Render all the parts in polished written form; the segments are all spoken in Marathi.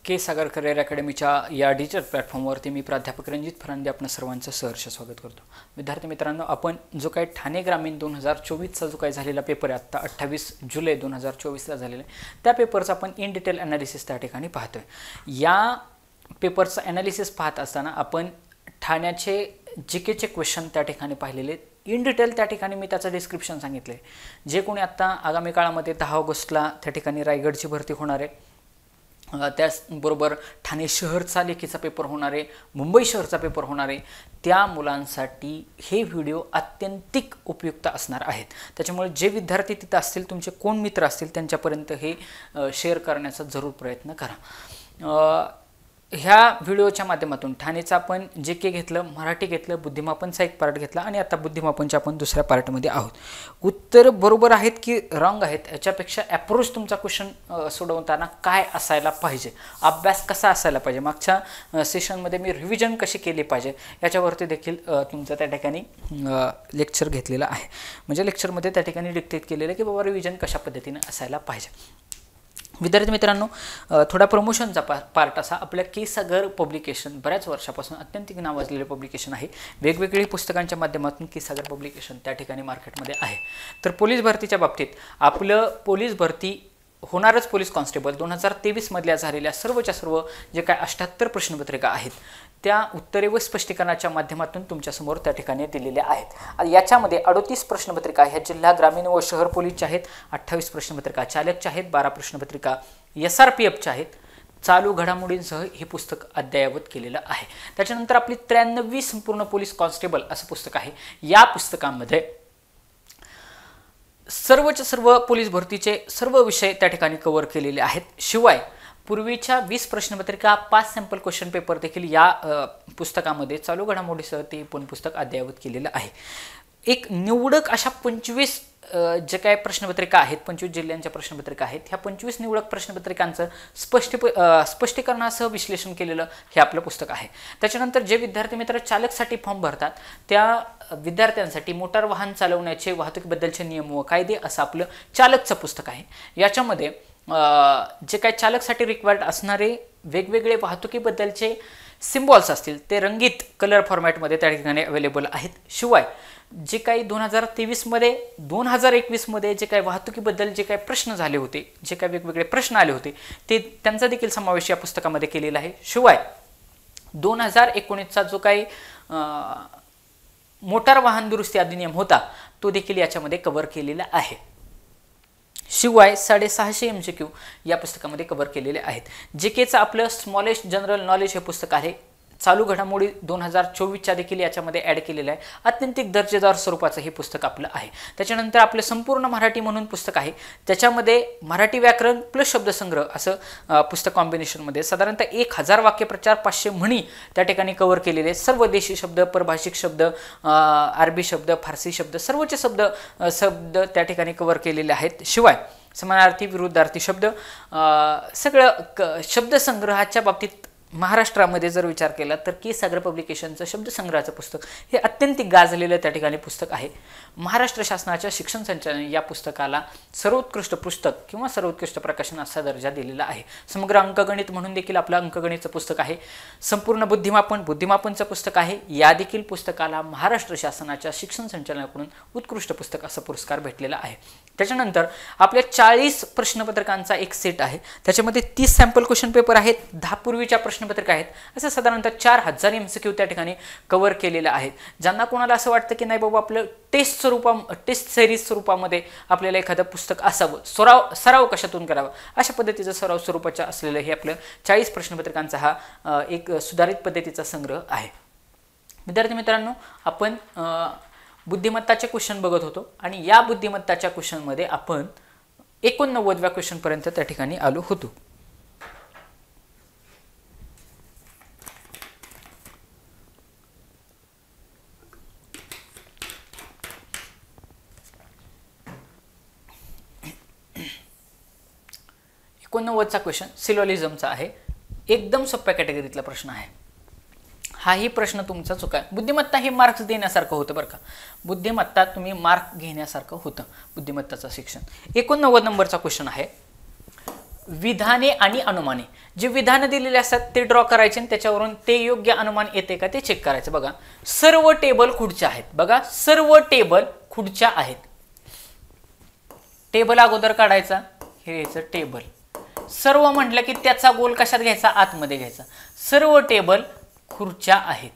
के सागर करिअर अकॅडमीच्या या डिजिटल प्लॅटफॉर्मवरती मी प्राध्यापक रणजित फरांदे आपणा सर्वांचं सहर्ष स्वागत करतो। विद्यार्थी मित्रांनो, आपण जो काही ठाणे ग्रामीण 2024चा जो काही झालेला पेपर आहे, आता 28 जुलै 2024ला झालेला आहे, त्या पेपरचा आपण इन डिटेल ॲनालिसिस त्या ठिकाणी पाहतोय। या पेपरचा ॲनालिसिस पाहत असताना आपण ठाण्याचे जीकेचे क्वेश्चन त्या ठिकाणी पाहिलेले इन डिटेल। त्या ठिकाणी मी त्याचं डिस्क्रिप्शन सांगितले। जे कोणी आता आगामी काळामध्ये 10 ऑगस्टला त्या ठिकाणी रायगडची भरती होणार आहे, त्याचबरोबर ठाणे शहरचा लेखीचा पेपर होणार आहे, मुंबई शहरचा पेपर होणार आहे, त्या मुलांसाठी हे व्हिडिओ अत्यंतिक उपयुक्त असणार आहेत। त्याच्यामुळे जे विद्यार्थी तिथे असतील, तुमचे कोण मित्र असतील, त्यांच्यापर्यंत हे शेअर करण्याचा जरूर प्रयत्न करा। ह्या व्हिडिओच्या माध्यमातून ठाणेचा आपण जे के घेतलं, मराठी घेतलं, बुद्धिमापनचा एक पार्ट घेतला आणि आता बुद्धिमापनच्या आपण दुसऱ्या पार्टमध्ये आहोत। उत्तर बरोबर आहेत की रॉंग आहेत याच्यापेक्षा अप्रोच तुमचा क्वेश्चन सोडवताना काय असायला पाहिजे, अभ्यास कसा असायला पाहिजे, मागच्या सेशनमध्ये मी रिव्हिजन कशी केली पाहिजे याच्यावरती देखील तुमचं त्या ठिकाणी लेक्चर घेतलेलं आहे। म्हणजे लेक्चरमध्ये त्या ठिकाणी डिक्टेट केलेलं की बाबा रिव्हिजन कशा पद्धतीने असायला पाहिजे। विद्यार्थी मित्रांनो, थोडा प्रमोशनचा पार्ट असा, आपल्या के सागर पब्लिकेशन बऱ्याच वर्षापासून अत्यंतिक नावाजलेले पब्लिकेशन आहे। वेगवेगळी पुस्तकांच्या माध्यमातून के सागर पब्लिकेशन त्या ठिकाणी मार्केटमध्ये आहे। तर पोलीस भरतीच्या बाबतीत आपलं पोलीस भरती होणारच पोलीस कॉन्स्टेबल 2023 मधल्या झालेल्या सर्वच्या सर्व जे काय 78 प्रश्नपत्रिका आहेत, त्या उत्तरे व स्पष्टीकरणाच्या माध्यमातून तुमच्यासमोर त्या ठिकाणी दिलेल्या आहेत। याच्यामध्ये 38 प्रश्नपत्रिका ह्या जिल्हा ग्रामीण व शहर पोलीसच्या आहेत, 28 प्रश्नपत्रिका चालकच्या आहेत, 12 प्रश्नपत्रिका SRPFच्या आहेत। चालू घडामोडींसह हे पुस्तक अद्ययावत केलेलं आहे। त्याच्यानंतर आपली 93 संपूर्ण पोलीस कॉन्स्टेबल असं पुस्तक आहे। या पुस्तकामध्ये सर्वच्या सर्व पोलीस भरतीचे सर्व विषय त्या ठिकाणी कव्हर केलेले आहेत। शिवाय पूर्वीच्या 20 प्रश्नपत्रिका 5 सॅम्पल क्वेश्चन पेपर देखील या पुस्तकामध्ये चालू घडामोडीसह ते पण पुस्तक अद्ययावत केलेलं आहे। एक निवडक अशा 25 जे काय प्रश्नपत्रिका आहेत, 25 जिल्ह्यांच्या प्रश्नपत्रिका आहेत, ह्या 25 निवडक प्रश्नपत्रिकांचं स्पष्टीकरणासह विश्लेषण केलेलं हे आपलं पुस्तक आहे। त्याच्यानंतर जे विद्यार्थी मित्र चालकसाठी फॉर्म भरतात त्या विद्यार्थ्यांसाठी मोटार वाहन चालवण्याचे वाहतुकीबद्दलचे नियम व कायदे असं आपलं चालकचं पुस्तक आहे। याच्यामध्ये जे काही चालकसाठी रिक्वायर्ड असणारे वेगवेगळे वाहतुकीबद्दलचे सिम्बॉल्स असतील ते रंगीत कलर फॉर्मॅटमध्ये त्या ठिकाणी अवेलेबल आहेत। शिवाय जे काही 2023 मध्ये 2021 मध्ये जे काही वाहतुकीबद्दल जे काही प्रश्न झाले होते, जे काही वेगवेगळे प्रश्न आले होते, ते त्यांचा देखील समावेश या पुस्तकामध्ये केलेला आहे। शिवाय 2019चा जो काही मोटार वाहन दुरुस्ती अधिनियम होता तो देखील याच्यामध्ये कव्हर केलेला आहे। शिवाय 650 MCQ या पुस्तकामध्ये कव्हर केलेले आहेत। जीकेचं आपलं स्मॉलेस्ट जनरल नॉलेज हे पुस्तक आहे। चालू घडामोडी 2024च्या देखील याच्यामध्ये ॲड केलेलं आहे। अत्यंतिक दर्जेदार स्वरूपाचं हे पुस्तक आपलं आहे। त्याच्यानंतर आपलं संपूर्ण मराठी म्हणून पुस्तक आहे, त्याच्यामध्ये मराठी व्याकरण प्लस शब्दसंग्रह असं पुस्तक कॉम्बिनेशनमध्ये साधारणतः 1000 वाक्यप्रचार 500 म्हणी त्या ठिकाणी कव्हर केलेले आहेत। सर्व देशी शब्द, परभाषिक शब्द, अरबी शब्द, फारसी शब्द, सर्वचे शब्द त्या ठिकाणी कव्हर केलेले आहेत। शिवाय समानार्थी, विरुद्धार्थी शब्द, सगळं शब्दसंग्रहाच्या बाबतीत महाराष्ट्रामध्ये जर विचार केला तर के सागर पब्लिकेशनचं शब्दसंग्रहाचं पुस्तक हे अत्यंतिक गाजलेलं त्या ठिकाणी पुस्तक आहे। महाराष्ट्र शासनाच्या शिक्षण संचालनाने या पुस्तकाला सर्वोत्कृष्ट पुस्तक किंवा सर्वोत्कृष्ट प्रकाशन असा दर्जा दिलेला आहे। समग्र अंकगणित म्हणून देखील आपलं अंकगणितचं पुस्तक आहे। संपूर्ण बुद्धिमापनचं पुस्तक आहे। या देखील पुस्तकाला महाराष्ट्र शासनाच्या शिक्षण संचालनाकडून उत्कृष्ट पुस्तक असा पुरस्कार भेटलेला आहे। त्याच्यानंतर आपल्या 40 प्रश्नपत्रिकांचा एक सेट आहे, त्याच्यामध्ये 30 सॅम्पल क्वेश्चन पेपर आहेत, 10 पूर्वीच्या प्रश्नपत्रिका आहेत, असं साधारणतः 4000 MCQ त्या ठिकाणी कव्हर केलेलं आहे। ज्यांना कोणाला असं वाटतं की नाही बाबा आपलं टेस्ट सिरीज स्वरूपामध्ये आपल्याला एखादं पुस्तक असावं, सराव कशातून करावा, अशा पद्धतीचं सराव स्वरूपाचं असलेलं हे आपलं 40 प्रश्नपत्रिकांचा हा एक सुधारित पद्धतीचा संग्रह आहे। विद्यार्थी मित्रांनो, आपण बुद्धिमत्ताचे क्वेश्चन बघत होतो आणि या बुद्धिमत्ताच्या क्वेश्चनमध्ये आपण 89व्या क्वेश्चनपर्यंत त्या ठिकाणी आलो होतो। चा क्वेश्चन सिलोलिझमचा आहे। एकदम सोप्या कॅटेगरीतला प्रश्न आहे। हाही प्रश्न तुमचा चुका आहे। बुद्धिमत्ता हे मार्क्स देण्यासारखं होतं बरं का, बुद्धिमत्ता तुम्ही मार्क घेण्यासारखं होतं बुद्धिमत्ताचं शिक्षण। 89 नंबरचा क्वेश्चन आहे। विधाने आणि अनुमाने, जे विधानं दिलेले असतात ते ड्रॉ करायचे आणि त्याच्यावरून ते योग्य अनुमान येते का ते चेक करायचं. बघा सर्व टेबल खुर्च्या आहेत. बघा सर्व टेबल खुर्च्या आहेत. टेबल अगोदर काढायचा, हे घ्यायचं टेबल. सर्व म्हटलं की त्याचा गोल कशात घ्यायचा, आतमध्ये घ्यायचा. सर्व टेबल खुर्च्या आहेत.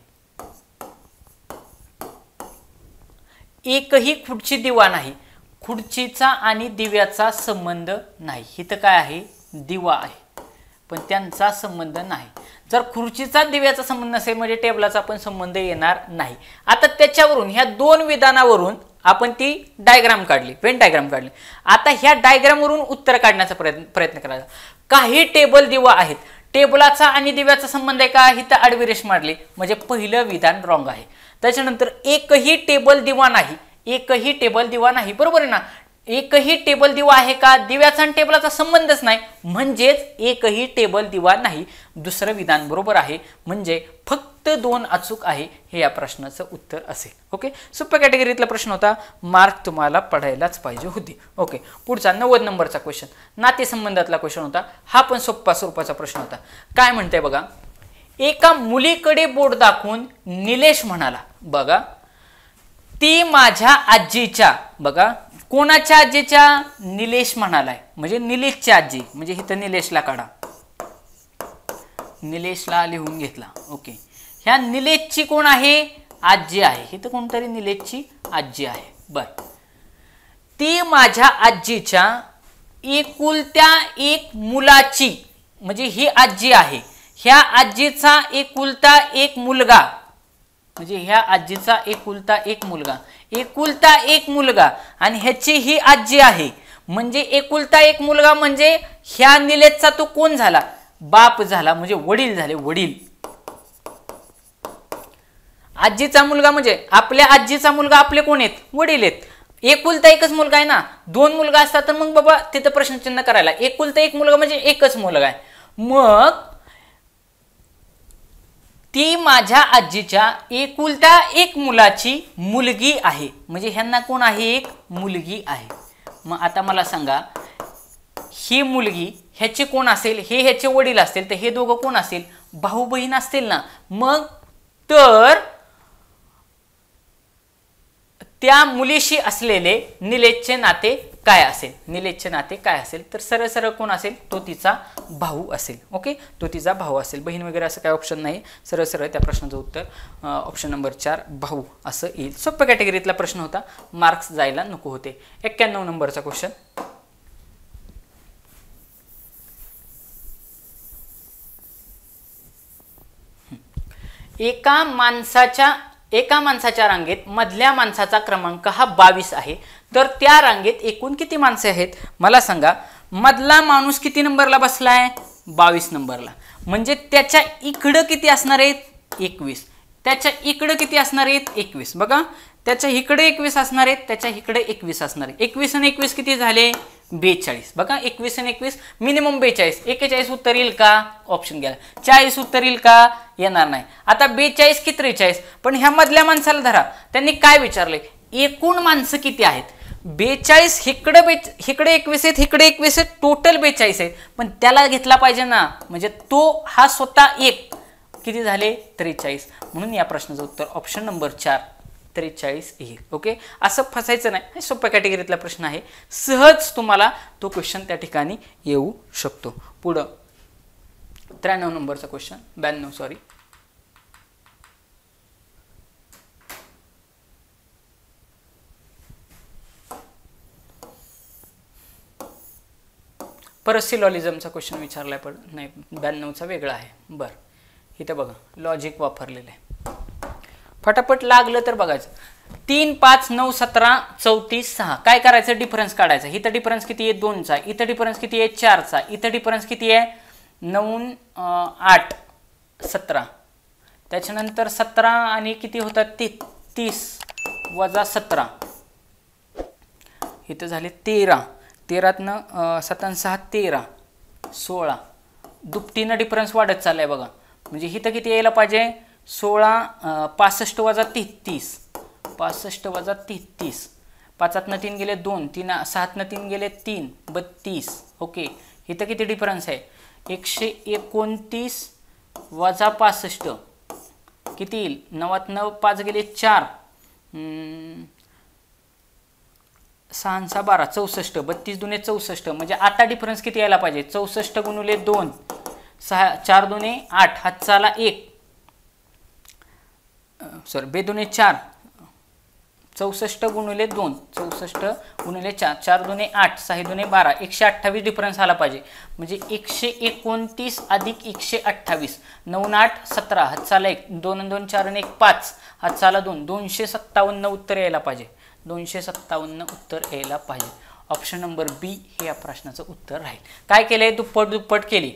एकही खुर्ची दिवा नाही. खुर्चीचा आणि दिव्याचा संबंध नाही. इथं काय आहे, दिवा आहे पण त्यांचा संबंध नाही. जर खुर्चीचा दिव्याचा संबंध नसेल म्हणजे टेबलाचा पण संबंध येणार नाही. आता त्याच्यावरून ह्या दोन विधानावरून आपण ती डायग्राम काढली, वेन डायग्राम काढली. आता ह्या डायग्रामवरून उत्तर काढण्याचा प्रयत्न करायचा. काही टेबल दिवा आहेत, टेबलाचा आणि दिव्याचा संबंध आहे का, इथं आडवी रेष मारली म्हणजे पहिलं विधान रॉंग आहे. त्याच्यानंतर एकही टेबल दिवा नाही, एकही टेबल दिवा नाही, बरोबर आहे ना. एकही टेबल दिवा आहे का, दिव्याचा आणि टेबलाचा संबंधच नाही म्हणजेच एकही टेबल दिवा नाही. दुसरं विधान बरोबर आहे म्हणजे फक्त 2 अचूक आहे. हे या प्रश्नाचं उत्तर असेल. ओके, सोप्या कॅटेगरीतला प्रश्न होता, मार्क तुम्हाला पडायलाच पाहिजे होती. ओके, पुढचा 90 नंबरचा क्वेश्चन नातेसंबंधातला क्वेश्चन होता. हा पण सोप्या स्वरूपाचा प्रश्न होता. काय म्हणते बघा, एका मुलीकडे बोट दाखवून निलेश म्हणाला, बघा ती माझ्या आजीच्या, बघा कोणाच्या आजीच्या, निलेश म्हणालाय म्हणजे निलेशची आजी, म्हणजे इथं निलेशला काढा, निलेशला लिहून घेतला. ओके, ह्या निलेशची कोण आहे, आजी आहे. इथं कोणतरी निलेशची आजी आहे. बर, ती माझ्या आजीच्या एकुलत्या एक मुलाची, म्हणजे ही आजी आहे, ह्या आजीचा एकुलता एक मुलगा, म्हणजे ह्या आजीचा एकुलता एक मुलगा, एकुलता एक मुलगा आणि ह्याची ही आजी आहे म्हणजे एकुलता एक मुलगा म्हणजे ह्या निलेशचा तो कोण झाला, बाप झाला, म्हणजे वडील झाले, वडील. आजीचा मुलगा म्हणजे आपल्या आजीचा मुलगा आपले कोण आहेत, वडील आहेत. एकुलता एकच मुलगा आहे ना, 2 मुलगा असतात तर मग बाबा तिथं प्रश्नचिन्ह करायला. एकुलता एक मुलगा म्हणजे एकच मुलगा आहे. मग ती माझ्या आजीच्या एकुलता एक मुलाची मुलगी आहे म्हणजे ह्यांना कोण आहे, एक मुलगी आहे. मग आता मला सांगा, ही मुलगी ह्याची कोण असेल, हे ह्याचे वडील असतील तर हे दोघं कोण असेल, भाऊ बहीण असतील ना. मग तर त्या मुलीशी असलेले निलेशचे नाते काय असेल, निलेशचे नाते काय असेल, तर सरळ सरळ कोण असेल, तो तिचा भाऊ असेल. ओके, तो तिचा भाऊ असेल. बहीण वगैरे असं काय ऑप्शन नाही, सरळ सरळ त्या प्रश्नाचं उत्तर ऑप्शन नंबर 4 भाऊ असं येईल. सोप्या कॅटेगरीतला प्रश्न होता, मार्क्स जायला नको होते. 91 नंबरचा क्वेश्चन, एका माणसाच्या रांगेत मधल्या माणसाचा क्रमांक हा 22 आहे, तर त्या रांगेत एकूण किती माणसे आहेत मला सांगा. मधला माणूस किती नंबरला बसलाय, 22 नंबरला, म्हणजे त्याच्या इकडं किती असणार आहेत, 21. त्याच्या इकडं किती असणार आहेत, 21. बघा त्याच्या इकडे 21 असणार आहेत, त्याच्या इकडे 21 असणार आहेत. 21 आणि 21 किती झाले, 42. बघा 21 आणि 21 मिनिमम 42. 41 उत्तर येईल का, ऑप्शन घ्या. 40 उत्तर येईल का, येणार नाही. आता 42 की 43, पण ह्या मधल्या माणसाला धरा, त्यांनी काय विचारले, एकूण माणसं किती आहेत. 42 इकडे 21 आहेत, इकडे 21 आहेत, टोटल 42 आहेत, पण त्याला घेतला पाहिजे ना, म्हणजे तो हा स्वतः एक, किती झाले 43. म्हणून या प्रश्नाचं उत्तर ऑप्शन नंबर 4 43 येईल. ओके, असं फसायचं नाही. हे सोप्या कॅटेगरीतला प्रश्न आहे, सहज तुम्हाला तो क्वेश्चन त्या ठिकाणी येऊ शकतो. पुढं 93 नंबरचा क्वेश्चन, 92 सॉरी, परत सिलॉलिझमचा क्वेश्चन विचारलाय, पण नाही 92चा वेगळा आहे. बरं, इथं बघा लॉजिक वापरलेलं आहे, फटाफट लागलं तर बघायचं. 3 5 9 17 34 6 काय करायचं, डिफरन्स काढायचा. इथं डिफरन्स किती आहे, 2चा. इथं डिफरन्स किती आहे, 4चा. इथं डिफरन्स किती आहे, 9 8 17. त्याच्यानंतर 17 आणि किती होतात, 30 वजा 17, इथं झाले 13. 13तनं 7 6 13 16. दुपटीनं डिफरन्स वाढत चाललाय बघा, म्हणजे इथं किती यायला पाहिजे, 16 65 वजा 33, 65 वजा 33. 5तनं 3 गेले 2, 3 6तनं 3 गेले 3 32. ओके, इथं किती डिफरन्स आहे? 129 वजा 65 किती येईल? 9 5 गेले 4, 6 6 12 64, 32 दुने 64, म्हणजे आता डिफरन्स किती यायला पाहिजे? 64 गुणिले 2, 6 4 दुने 8, हातचाला 1, सॉरी 2 दुने 4, 64 गुणिले 2, 64 गुणिले 4, 4 दुने 8, 6 दुने 12, 128 डिफरन्स आला पाहिजे. म्हणजे 129 अधिक 128, 9 8 17, हातचाला 1, 2 2 4 1 5, हातचाला 2, 257 उत्तर यायला पाहिजे. 257 उत्तर यायला पाहिजे. ऑप्शन नंबर बी हे या प्रश्नाचं उत्तर राहील. काय केलंय? दुप्पट दुप्पट केली,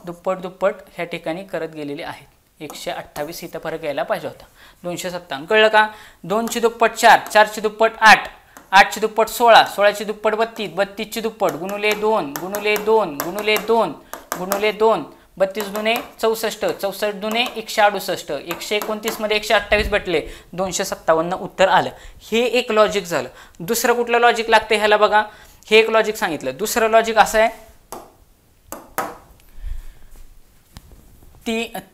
दुप्पट दुप्पट ह्या ठिकाणी करत गेलेले आहेत. 128 इथं फरक यायला पाहिजे होता. 257 कळलं का? 2 ची दुप्पट 4, 4 ची दुप्पट 8, 8 ची दुप्पट 16, 16 ची दुप्पट 32, 32 ची दुप्पट गुणिले 2 गुणिले 2 गुणिले 2 गुणिले 2, 32 दुने 64, 64 दुने 168, 129 मध्ये 128 भेटले, 257 उत्तर आलं. हे एक लॉजिक झालं. दुसरं कुठलं लॉजिक लागतं ह्याला बघा. हे एक लॉजिक सांगितलं. दुसरं लॉजिक असं आहे,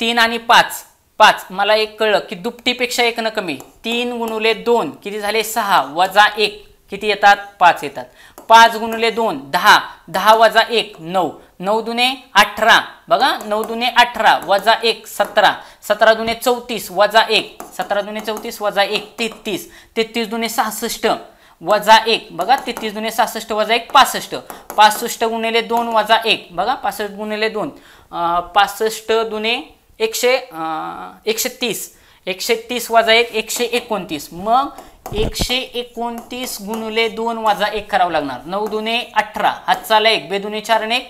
3 आणि 5, 5 मला एक कळलं की दुपटीपेक्षा 1 न कमी. 3 गुणिले 2 किती झाले? 6 वजा 1 किती येतात? 5 येतात. 5 गुणिले 2 10, 10 वजा 1 9, 9 दुने 18 बघा, 9 दुने 18 वजा 1 17, 17 दुने 34 वजा 1, 17 दुने 34 वजा 1 33, 33 दुने 66 वजा 1 बघा, 33 दुने 66 वजा 1 65, 65 गुणिले 2 वजा 1 बघा, 65 गुणिले 2 65 दुने 130, 130 वजा 1 129. मग 129 गुणिले 2 वजा 1 करावं लागणार. 9 दुने 18, हातचाला 1, 2 दुने 4 आणि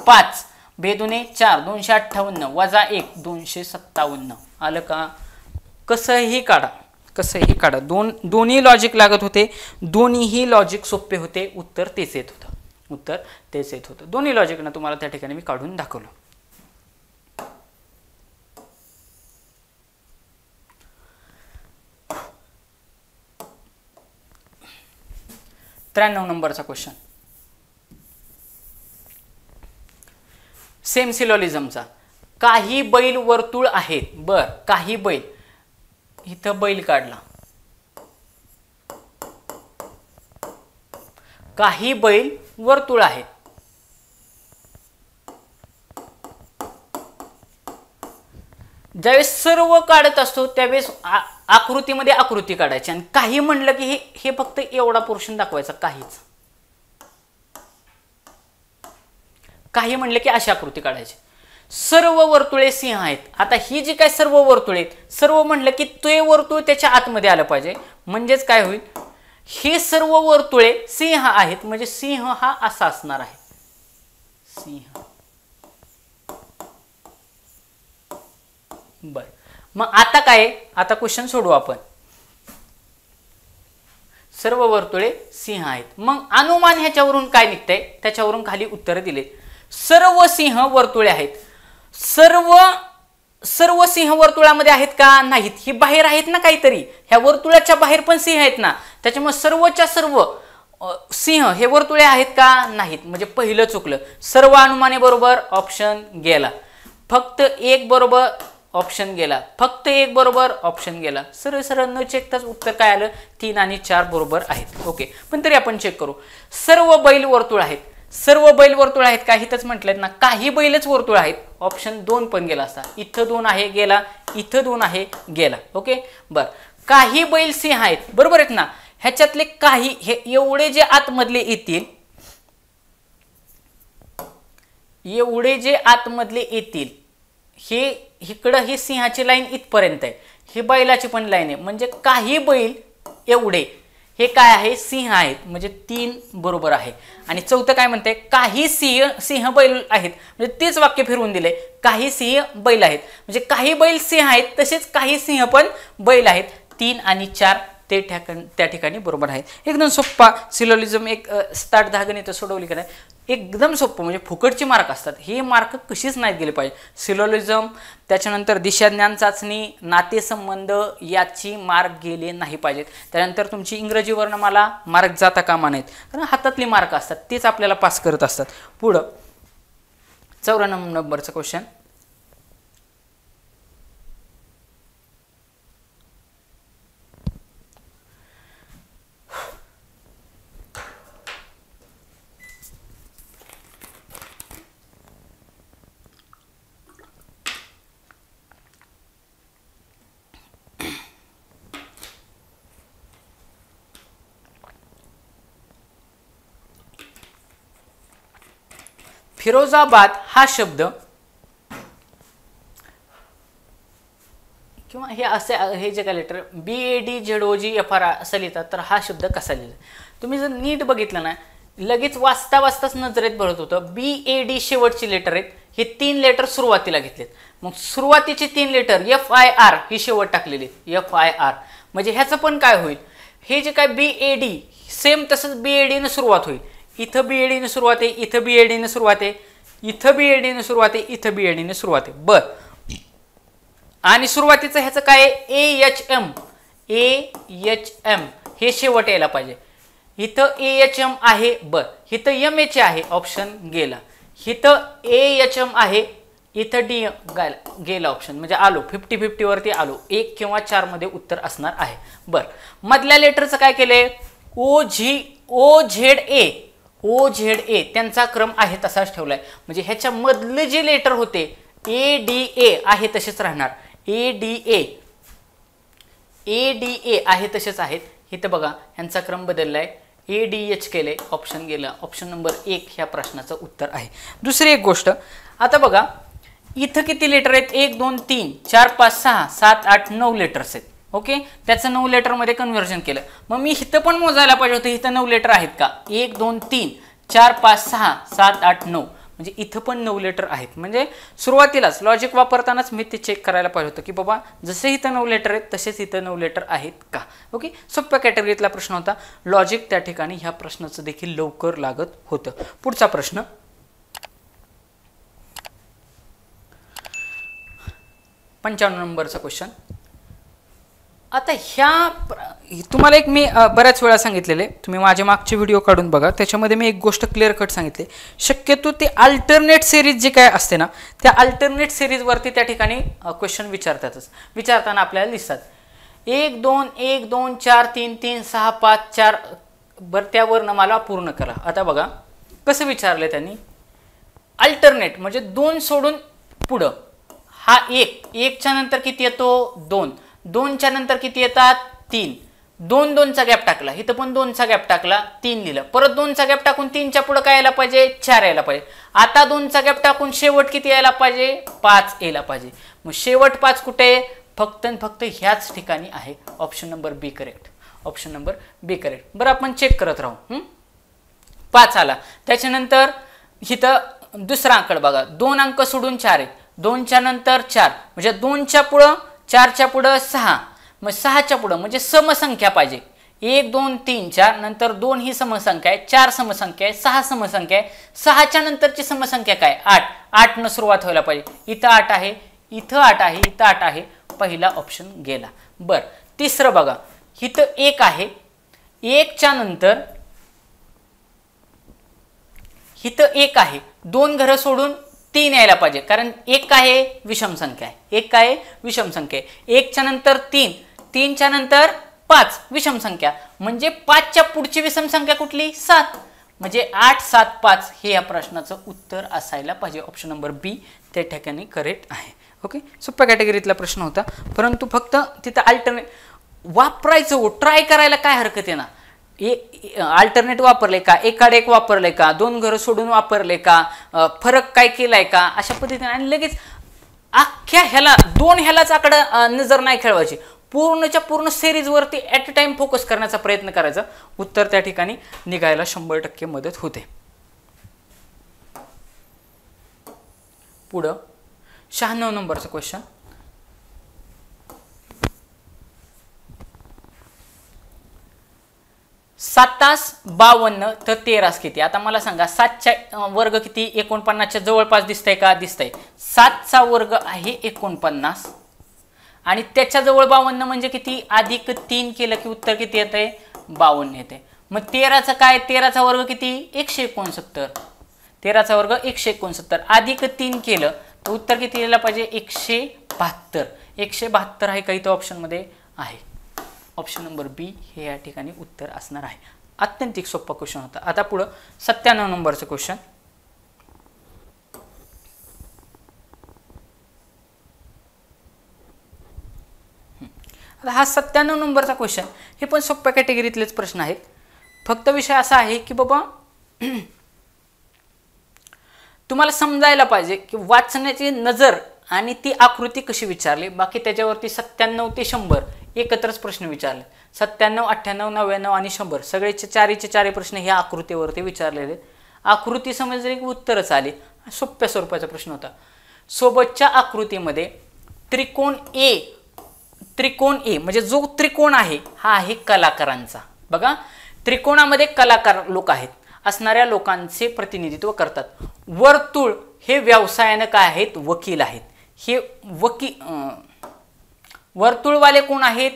5, 2 दुने 4, 258 वजा 1 257. आलं का? कसंही काढा, कसंही काढा. दोन्ही लॉजिक लागत होते, दोन्हीही लॉजिक सोपे होते. उत्तर तेच येत होतं, उत्तर तेच येत होतं. दोन्ही लॉजिकनं तुम्हाला त्या ठिकाणी मी काढून दाखवलं. नंबरचा क्वेश्चन, सेम सिलोलिझमचा. काही बैल वर्तुळ आहेत. बर, काही बैल, इथं बैल काढला, काही बैल वर्तुळ आहेत. ज्यावेळेस सर्व काढत असतो त्यावेळेस आकृतीमध्ये आकृती काढायची, आणि काही म्हणलं की हे फक्त एवढा पोर्शन दाखवायचा. काहीच काही म्हणलं की अशी आकृती काढायची. सर्व वर्तुळे सिंह आहेत. आता ही जी काय सर्व वर्तुळे आहेत, सर्व म्हणलं की ते वर्तुळ त्याच्या आतमध्ये आलं पाहिजे. म्हणजेच काय होईल? हे सर्व वर्तुळे सिंह आहेत, म्हणजे सिंह हा असा असणार आहे. सिंह. बर, मग आता काय? आता क्वेश्चन सोडवू आपण. सर्व वर्तुळे सिंह आहेत. मग अनुमान ह्याच्यावरून काय निघतंय? त्याच्यावरून खाली उत्तर दिले. सर्व सिंह वर्तुळे आहेत. सर्व सिंह वर्तुळामध्ये आहेत का? नाहीत. ही बाहेर आहेत ना काहीतरी. ह्या वर्तुळाच्या बाहेर पण सिंह आहेत ना. त्याच्यामुळे सर्वच्या सर्व सिंह हे वर्तुळे आहेत का? नाहीत. म्हणजे पहिलं चुकलं. सर्व अनुमाने बरोबर, ऑप्शन गेला. फक्त एक बरोबर, ऑप्शन गेला. फक्त एक बरोबर, ऑप्शन गेला. सरळ सरळ न चेकताच उत्तर काय आलं? 3 आणि 4 बरोबर आहेत. ओके, पण तरी आपण चेक करू. सर्व बैल वर्तुळ आहेत. सर्व बैल वर्तुळ आहेत का? इथंच म्हटलं ना, काही बैलच वर्तुळ आहेत. ऑप्शन 2 पण गेला असता. इथं 2 आहे, गेला. इथं 2 आहे, गेला. ओके, बर. काही बैल सिंह आहेत, बरोबर आहेत ना. ह्याच्यातले काही, हे एवढे जे आतमधले येतील, एवढे जे आतमधले येतील, हे इकडं ही सिंहाची लाईन इथपर्यंत आहे. ही बैलाची पण लाईन आहे. म्हणजे काही बैल एवढे हे काय आहे? सिंह आहेत. म्हणजे 3 बरोबर आहे. आणि चौथं काय म्हणते? काही सिंह बैल आहेत. म्हणजे तेच वाक्य फिरवून दिले. काही सिंह बैल आहेत. म्हणजे काही बैल सिंह आहेत, तसेच काही सिंह पण बैल आहेत. 3 आणि 4 ते त्या ठिकाणी बरोबर आहेत. एकदम सोप्पा सिलोलिझम. एक 7-10 गणितं सोडवली का नाही, एकदम सोपं. म्हणजे फुकटची मार्क असतात. हे मार्क कशीच नाहीत गेले पाहिजे. सिलोलिझम, त्याच्यानंतर दिशाज्ञान चाचणी, नातेसंबंध, याची मार्क गेले नाही पाहिजेत. त्यानंतर तुमची इंग्रजी वर्णमाला मार्क जाता कामा नाहीत, कारण हातातली मार्क असतात, तेच आपल्याला पास करत असतात. पुढं 94 नंबरचा क्वेश्चन. फिरोजाबाद हा शब्द किंवा हे असे हे जे काय लेटर BADZOGFR असं लिहितात तर हा शब्द कसा लिहिला. तुम्ही जर नीट बघितलं ना लगेच वाचता वाचताच नजरेत भरत होतं. BAD शेवटची लेटर आहेत. हे 3 लेटर सुरुवातीला घेतलेत. मग सुरुवातीचे 3 लेटर FIR ही शेवट टाकलेली FIR. म्हणजे ह्याचं पण काय होईल, हे जे काय BAD सेम तसंच BAD ने सुरुवात होईल. इथं BAD ने सुरुवात आहे, इथं BAD ने सुरुवात आहे, इथं BAD ने सुरुवात आहे, इथं BAD ने सुरुवात आहे. बर आणि सुरुवातीचं ह्याचं काय AHM हे शेवट यायला पाहिजे. इथं AHM आहे. बर इथं MH आहे, ऑप्शन गेला. इथं AHM आहे, इथं D गेला ऑप्शन. म्हणजे आलो 50-50 वरती आलो. 1 किंवा 4 मध्ये उत्तर असणार आहे. बर मधल्या लेटरचं काय केलंय OZA त्यांचा क्रम आहे तसाच ठेवलाय. म्हणजे ह्याच्या मधले जे लेटर होते ADA आहे तसेच राहणार. ADA आहे तसेच आहेत. इथं बघा ह्यांचा क्रम बदललाय, ADH केले, ऑप्शन गेला. ऑप्शन नंबर 1 ह्या प्रश्नाचं उत्तर आहे. दुसरी एक गोष्ट आता बघा इथं किती लेटर आहेत 1 2 3 4 5 6 7 8 9 लेटर्स आहेत. ओके त्याचं 9 लेटर मध्ये कन्व्हर्जन केलं. मग मी इथं पण मोजायला पाहिजे होतं इथं 9 लेटर आहेत का 1 2 3 4 5 6 7 8 9 म्हणजे इथं पण 9 लेटर आहेत. म्हणजे सुरुवातीलाच लॉजिक वापरतानाच मी ते चेक करायला पाहिजे होतं की बाबा जसे इथं 9 लेटर आहेत तसेच इथं 9 लेटर आहेत का. ओके सोप्या कॅटेगरीतला प्रश्न होता. लॉजिक त्या ठिकाणी ह्या प्रश्नाचं देखील लवकर लागत होतं. पुढचा प्रश्न 55 नंबरचा क्वेश्चन. आता तुम्हाला एक मी बऱ्याच वेळा सांगितलेले, तुम्ही माझे मागचे व्हिडिओ काढून बघा, त्याच्यामध्ये मी एक गोष्ट क्लिअर कट सांगितली. शक्यतो ते अल्टरनेट सिरीज जे काय असते ना त्या अल्टरनेट सिरीजवरती त्या ठिकाणी क्वेश्चन विचारताना आपल्याला दिसतात 1 2 1 2 4 3 3 6 5 4 बरं त्यावरनं मला पूर्ण करा. आता बघा कसं विचारलं त्यांनी, अल्टरनेट म्हणजे 2 सोडून पुढं हा 1 च्या नंतर किती येतो 2 2 च्या नंतर किती येतात 3 2 2 चा गॅप टाकला, इथं पण 2 चा गॅप टाकला 3 लिहिलं. परत 2 चा गॅप टाकून 3 च्या पुढे काय यायला पाहिजे 4 यायला पाहिजे. आता 2 चा गॅप टाकून शेवट किती यायला पाहिजे 5 यायला पाहिजे. मग शेवट 5 कुठे फक्त आणि फक्त ह्याच ठिकाणी आहे. ऑप्शन नंबर बी करेक्ट. ऑप्शन नंबर बी करेक्ट. बरं आपण चेक करत राहू. 5 आला. त्याच्यानंतर इथं दुसरा अंक बघा 2 अंक सोडून 4 आहे. 2 च्या नंतर 4 म्हणजे 2 च्या पुढं 4 च्या पुढं 6 मग 6 च्या पुढं म्हणजे समसंख्या पाहिजे. 1 2 3 4 नंतर 2 ही समसंख्या आहे, 4 समसंख्या आहे, 6 समसंख्या आहे. 6 च्या नंतरची समसंख्या काय 8 न सुरुवात व्हायला पाहिजे. इथं 8 आहे, इथं 8 आहे, इथं 8 आहे. पहिला ऑप्शन गेला. बर तिसरं बघा इथं 1 आहे, 1 च्या नंतर इथं 1 आहे, 2 घरं सोडून 3 यायला पाहिजे कारण 1 आहे विषम संख्या आहे. 1 आहे विषम संख्या आहे. 1 च्या नंतर 3 3 च्या नंतर 5 विषम संख्या म्हणजे 5 च्या पुढची विषम संख्या कुठली 7 म्हणजे 8 7 5 हे या प्रश्नाचं उत्तर असायला पाहिजे. ऑप्शन नंबर बी त्या ठिकाणी करेक्ट आहे. ओके सोप्या कॅटेगरीतला प्रश्न होता परंतु फक्त तिथं अल्टरनेट वापरायचं ट्राय करायला काय हरकत आहे ना. अल्टरनेट वापरले का, एकाड एक वापरले का, 2 घरं सोडून वापरले का, फरक काय केलाय का, अशा पद्धतीने. आणि लगेच अख्ख्या ह्याला 2 ह्यालाच आकडा नजर नाही खेळवायची, पूर्णच्या पूर्ण सिरीजवरती ॲट अ टाइम फोकस करण्याचा प्रयत्न करायचा. उत्तर त्या ठिकाणी निघायला 100% मदत होते. पुढं 96 नंबरचा क्वेश्चन. 752 तर 13 किती. आता मला सांगा 7चा वर्ग किती 49च्या जवळपास दिसतंय का दिसतंय. 7चा वर्ग आहे 49 आणि त्याच्या जवळ 52 म्हणजे किती अधिक 3 केलं की उत्तर किती येतंय 52 येते. मग 13चा काय 13चा वर्ग किती 169. 13चा वर्ग 169 अधिक 3 केलं तर उत्तर किती यायला पाहिजे 172. 172 आहे का इथं ऑप्शनमध्ये आहे. ऑप्शन नंबर बी हे या ठिकाणी उत्तर असणार आहे. अत्यंत सोपा क्वेश्चन होता. आता पुढं 97 नंबरचं क्वेश्चन. आता हा 97 नंबरचा क्वेश्चन हे पण सोप्या कॅटेगरीतलेच प्रश्न आहेत. फक्त विषय असा आहे की बाबा तुम्हाला समजायला पाहिजे की वाचण्याची नजर आणि ती आकृती कशी विचारली. बाकी त्याच्यावरती 97 ते 100 एकत्रच प्रश्न विचारले. 97, 98, 99 आणि 100 सगळेचे चारी प्रश्न ह्या आकृतीवरती विचारलेले. आकृती समजली की उत्तरच आले. सोप्या स्वरूपाचा प्रश्न होता. सोबतच्या आकृतीमध्ये त्रिकोण ए म्हणजे जो त्रिकोण आहे हा आहे कलाकारांचा. बघा त्रिकोणामध्ये कलाकार लोक आहेत असणाऱ्या लोकांचे प्रतिनिधित्व करतात. वर्तुळ हे व्यवसायाने काय आहेत वकील आहेत. हे वर्तुळवाले कोण आहेत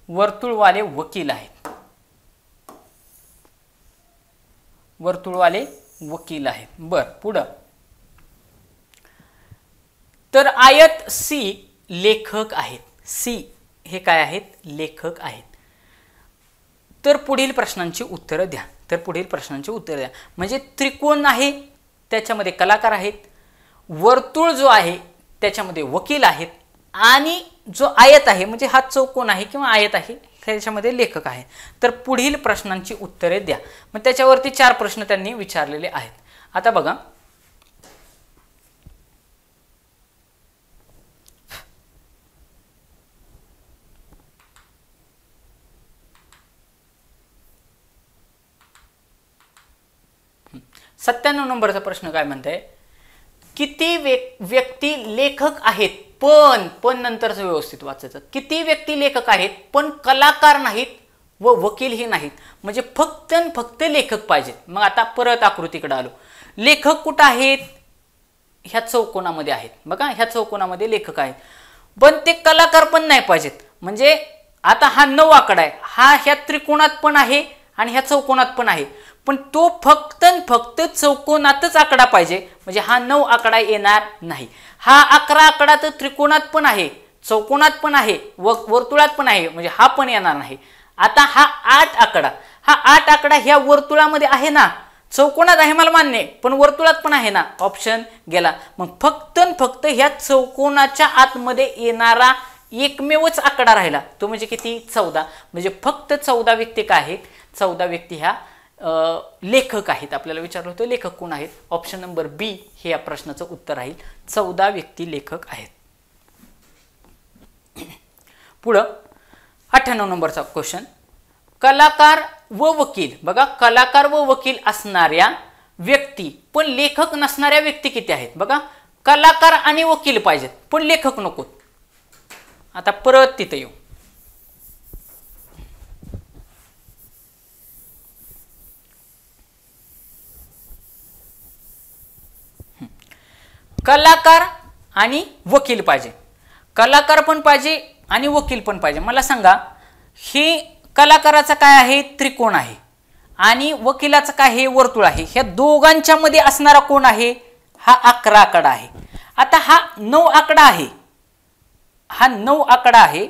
वर्तुळवाले वकील आहेत. वर्तुळवाले वकील आहेत. बर पुढं तर आयत सी लेखक आहेत. सी हे काय आहेत लेखक आहेत. तर पुढील प्रश्नांची उत्तरं द्या. म्हणजे त्रिकोण आहे त्याच्यामध्ये कलाकार आहेत. वर्तुळ जो आहे त्याच्यामध्ये वकील आहेत आणि जो आयत आहे म्हणजे हा चौकोन आहे किंवा आयत आहे त्याच्यामध्ये लेखक आहे. तर पुढील प्रश्नांची उत्तरे द्या. मग त्याच्यावरती 4 प्रश्न त्यांनी विचारलेले आहेत. आता बघा सत्त्याण्णव नंबरचा प्रश्न काय म्हणताय किती व्यक्ती लेखक आहेत पण नंतरचं व्यवस्थित वाचायचं. किती व्यक्ती लेखक आहेत पण कलाकार नाहीत व वकीलही नाहीत. म्हणजे फक्त लेखक पाहिजेत. मग आता परत आकृतीकडे आलो. लेखक कुठं आहेत ह्या चौकोनामध्ये आहेत. बघा ह्या चौकोनामध्ये लेखक आहेत पण ते कलाकार पण नाही पाहिजेत. म्हणजे आता हा 9 आकडा आहे हा ह्या त्रिकोणात पण आहे आणि ह्या चौकोनात पण आहे पण तो फक्त चौकोनातच आकडा पाहिजे. म्हणजे हा 9 आकडा येणार नाही. हा 11 आकडा तर त्रिकोणात पण आहे चौकोनात पण आहे वर्तुळात पण आहे म्हणजे हा पण येणार नाही. आता हा 8 आकडा ह्या वर्तुळामध्ये आहे ना चौकोनात आहे मला मान्य आहे पण वर्तुळात पण आहे ना ऑप्शन गेला. मग फक्त ह्या चौकोनाच्या आतमध्ये येणारा एकमेवच आकडा राहिला तो म्हणजे किती 14. म्हणजे फक्त 14 व्यक्ती काय आहेत 14 व्यक्ती ह्या लेखक आहेत. आपल्याला विचारलं होतं लेखक कोण आहेत. ऑप्शन नंबर बी हे या प्रश्नाचं उत्तर राहील. 14 व्यक्ती लेखक आहेत. पुढं 98 नंबरचा क्वेश्चन. कलाकार व वकील. बघा कलाकार व वकील असणाऱ्या व्यक्ती पण लेखक नसणाऱ्या व्यक्ती किती आहेत. बघा कलाकार आणि वकील पाहिजेत पण लेखक नकोत. आता परत तिथे येऊ. कलाकार आणि वकील पाहिजे. कलाकार पण पाहिजे आणि वकील पण पाहिजे. मला सांगा हे कलाकाराचा काय आहे त्रिकोण आहे आणि वकिलाचं काय आहे वर्तुळ आहे. ह्या दोघांच्या मध्ये असणारा कोण आहे हा 11 आकडा आहे. आता हा 9 आकडा आहे. हा 9 आकडा आहे.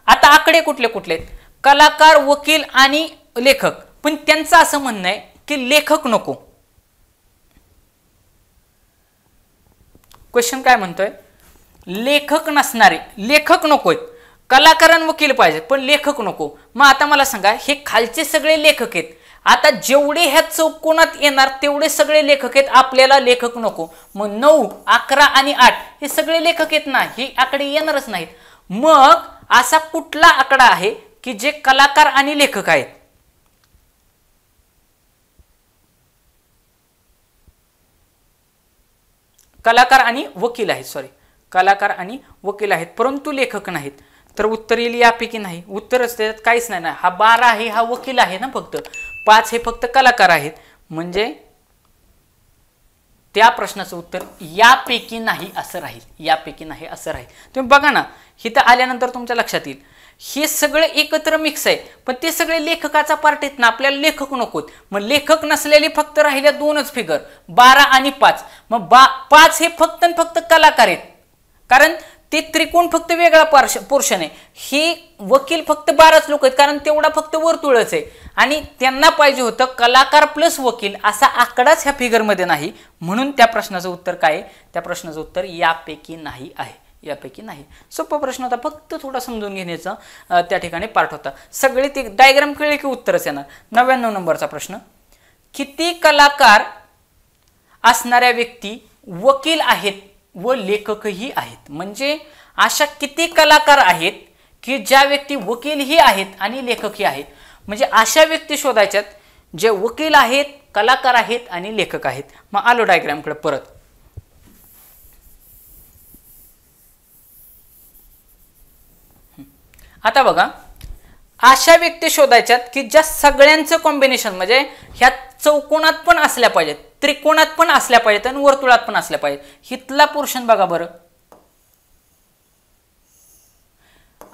आता आकडे कुठले आहेत कलाकार वकील आणि लेखक पण त्यांचं असं म्हणणं आहे की लेखक नको. क्वेश्चन काय म्हणतोय लेखक नसणारे लेखक नकोत कलाकार आणि वकील पाहिजे पण लेखक नको. मग आता मला सांगा हे खालचे सगळे लेखक आहेत. आता जेवढे ह्या चौकोनात येणार तेवढे सगळे लेखक आहेत आपल्याला लेखक नको. मग 9, 11 आणि 8 हे सगळे लेखक आहेत ना हे आकडे येणारच नाहीत. मग असा कुठला आकडा आहे की जे कलाकार आणि लेखक आहेत. कलाकार आणि वकील आहेत परंतु लेखक नाहीत. तर उत्तर येईल यापैकी नाही. उत्तरच त्याच्यात काहीच नाही ना. हा 12 आहे हा वकील आहे ना फक्त 5 हे फक्त कलाकार आहेत. म्हणजे त्या प्रश्नाचं उत्तर यापैकी नाही असं राहील. तुम्ही बघा ना इथं आल्यानंतर तुमच्या लक्षात येईल हे सगळं एकत्र मिक्स आहे, पण ते सगळे लेखकाचा पार्ट आहेत ना, आपल्याला लेखक नकोत. मग लेखक नसलेले फक्त राहिल्या दोनच फिगर 12 आणि 5. मग 5 हे फक्त आणि फक्त कलाकार आहेत, कारण ते त्रिकोण फक्त वेगळा पोर्शन आहे. हे वकील फक्त 12च लोक आहेत, कारण तेवढा फक्त वर्तुळच आहे आणि त्यांना पाहिजे होतं कलाकार प्लस वकील असा आकडाच ह्या फिगरमध्ये नाही. म्हणून त्या प्रश्नाचं उत्तर काय आहे? त्या प्रश्नाचं उत्तर यापैकी नाही आहे. यापैकी नाही. सोपा प्रश्न होता, फक्त थोडा समजून घेण्याचा त्या ठिकाणी पार्ट होता. सगळे ते डायग्राम कळले की उत्तरच येणार. 99 नंबरचा प्रश्न, किती कलाकार असणाऱ्या व्यक्ती वकील आहेत व लेखकही आहेत? म्हणजे अशा किती कलाकार आहेत की ज्या व्यक्ती वकीलही आहेत आणि लेखकही आहेत? म्हणजे अशा व्यक्ती शोधायच्यात जे वकील आहेत, कलाकार आहेत आणि लेखक आहेत. मग आलो डायग्रामकडे परत. आता बघा, अशा व्यक्ती शोधायच्यात की ज्या सगळ्यांचं कॉम्बिनेशन म्हणजे ह्या चौकोनात पण असल्या पाहिजेत, त्रिकोणात पण असल्या पाहिजेत आणि वर्तुळात पण असल्या पाहिजेत. हितला पोर्शन बघा बरं.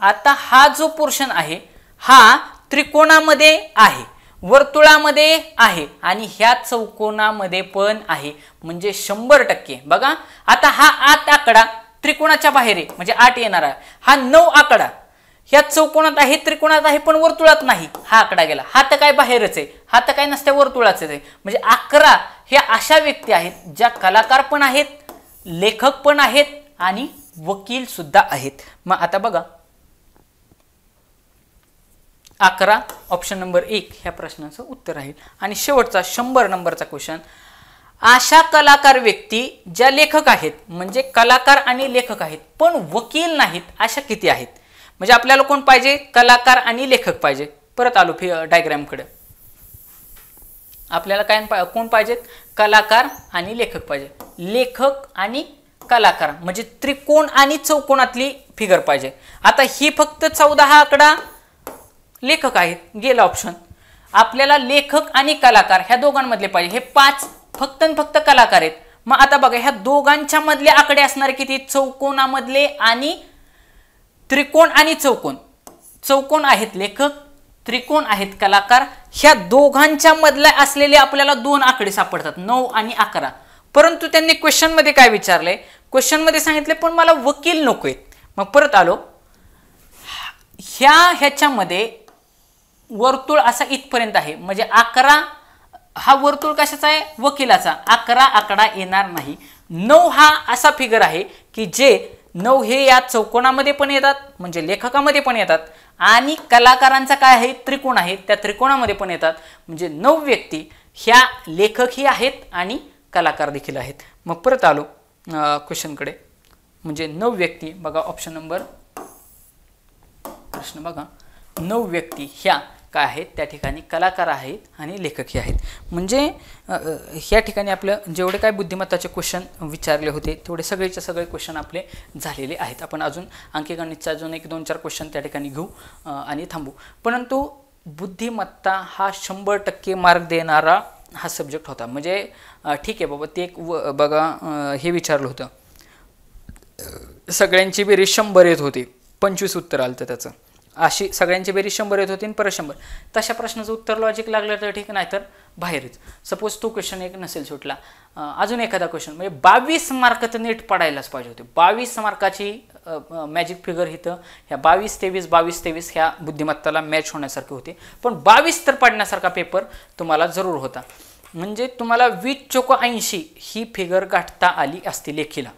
आता हा जो पोर्शन आहे हा त्रिकोणामध्ये आहे, वर्तुळामध्ये आहे आणि ह्या चौकोनामध्ये पण आहे, म्हणजे 100%. बघा आता हा 8 आकडा त्रिकोणाच्या बाहेर आहे, म्हणजे 8 येणार आहे. हा 9 आकडा ह्या चौकोनात आहे, त्रिकोणात आहे, पण वर्तुळात नाही. हा आकडा गेला. हा तर काय बाहेरच आहे, हा तर काय नसते वर्तुळाच आहे. म्हणजे 11 ह्या अशा व्यक्ती आहेत ज्या कलाकार पण आहेत, लेखक पण आहेत आणि वकील सुद्धा आहेत. मग आता बघा 11 ऑप्शन नंबर 1 ह्या प्रश्नाचं उत्तर आहे. आणि शेवटचा 100 नंबरचा क्वेश्चन, अशा कलाकार व्यक्ती ज्या लेखक आहेत, म्हणजे कलाकार आणि लेखक आहेत पण वकील नाहीत, अशा किती आहेत? म्हणजे आपल्याला कोण पाहिजे? कलाकार आणि लेखक पाहिजे. परत आलो डायग्रामकडे. आपल्याला काय कोण पाहिजेत? कलाकार आणि लेखक पाहिजे. लेखक आणि कलाकार म्हणजे त्रिकोण आणि चौकोनातली फिगर पाहिजे. आता ही फक्त 14 हा आकडा लेखक आहेत, गेला ऑप्शन. आपल्याला लेखक आणि कलाकार ह्या दोघांमधले पाहिजे. हे 5 फक्त आणि फक्त कलाकार आहेत. मग आता बघा ह्या दोघांच्या मधले आकडे असणारे किती? चौकोनामधले आणि त्रिकोण आणि चौकोन. चौकोन आहेत लेखक, त्रिकोण आहेत कलाकार. ह्या दोघांच्या मधले असलेले आपल्याला 2 आकडे सापडतात, 9 आणि 11. परंतु त्यांनी क्वेश्चन मध्ये काय विचारले? क्वेश्चन मध्ये सांगितले पण मला वकील नकोय. मग परत आलो, ह्याच्यामध्ये वर्तुळ असा इथपर्यंत आहे, म्हणजे 11 हा वर्तुळ कशाचा आहे? वकिलाचा. 11 आकडा येणार नाही. 9 हा असा फिगर आहे की जे 9 हे या चौकोनामध्ये पण येतात, म्हणजे लेखकामध्ये पण येतात, आणि कलाकारांचा काय आहे? त्रिकोण आहे, त्या त्रिकोणामध्ये पण येतात. म्हणजे 9 व्यक्ती ह्या लेखकही आहेत आणि कलाकार देखील आहेत. मग परत आलो क्वेश्चनकडे. म्हणजे 9 व्यक्ती बघा, ऑप्शन नंबर प्रश्न बघा, 9 व्यक्ती ह्या काय आहेत? त्या ठिकाणी कलाकार आहेत आणि लेखकही आहेत. म्हणजे ह्या ठिकाणी आपलं जेवढे काय बुद्धिमत्ताचे क्वेश्चन विचारले होते तेवढे सगळेचे सगळे क्वेश्चन आपले झालेले आहेत. आपण अजून अंकगणितचा अजून 1-2-4 क्वेश्चन त्या ठिकाणी घेऊ आणि थांबू. परंतु बुद्धिमत्ता हा 100% मार्क देणारा हा सब्जेक्ट होता. म्हणजे ठीक आहे बाबा, ते एक बघा हे विचारलं होतं, सगळ्यांची बेरीज 100 येत होती, 25 उत्तर आलं तर त्याचं. अशी सगळ्यांची बेरीज 100 येत होती आणि परत 100. तशा प्रश्नाचं उत्तर लॉजिक लागलं तर ठीक, नाही तर बाहेरच. सपोज तो क्वेश्चन एक नसेल सुटला, अजून एखादा क्वेश्चन, म्हणजे 22 मार्क तर नीट पडायलाच पाहिजे होते. 22 मार्काची मॅजिक फिगर इथं ह्या 22-23 ह्या बुद्धिमत्ताला मॅच होण्यासारखे होते. पण 22 तर पडण्यासारखा पेपर तुम्हाला जरूर होता. म्हणजे तुम्हाला 20-80 ही फिगर गाठता आली असती लेखीला.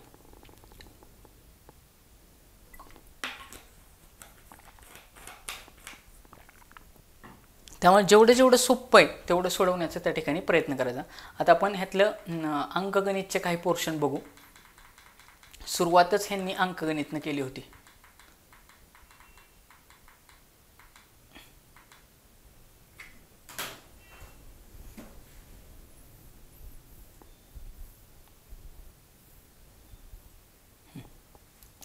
त्यामुळे जेवढं सोपं आहे तेवढं सोडवण्याचा त्या ठिकाणी प्रयत्न करायचा. आता आपण ह्यातलं अंकगणितचे काही पोर्शन बघू. सुरुवातच ह्यांनी अंकगणितनं केली होती.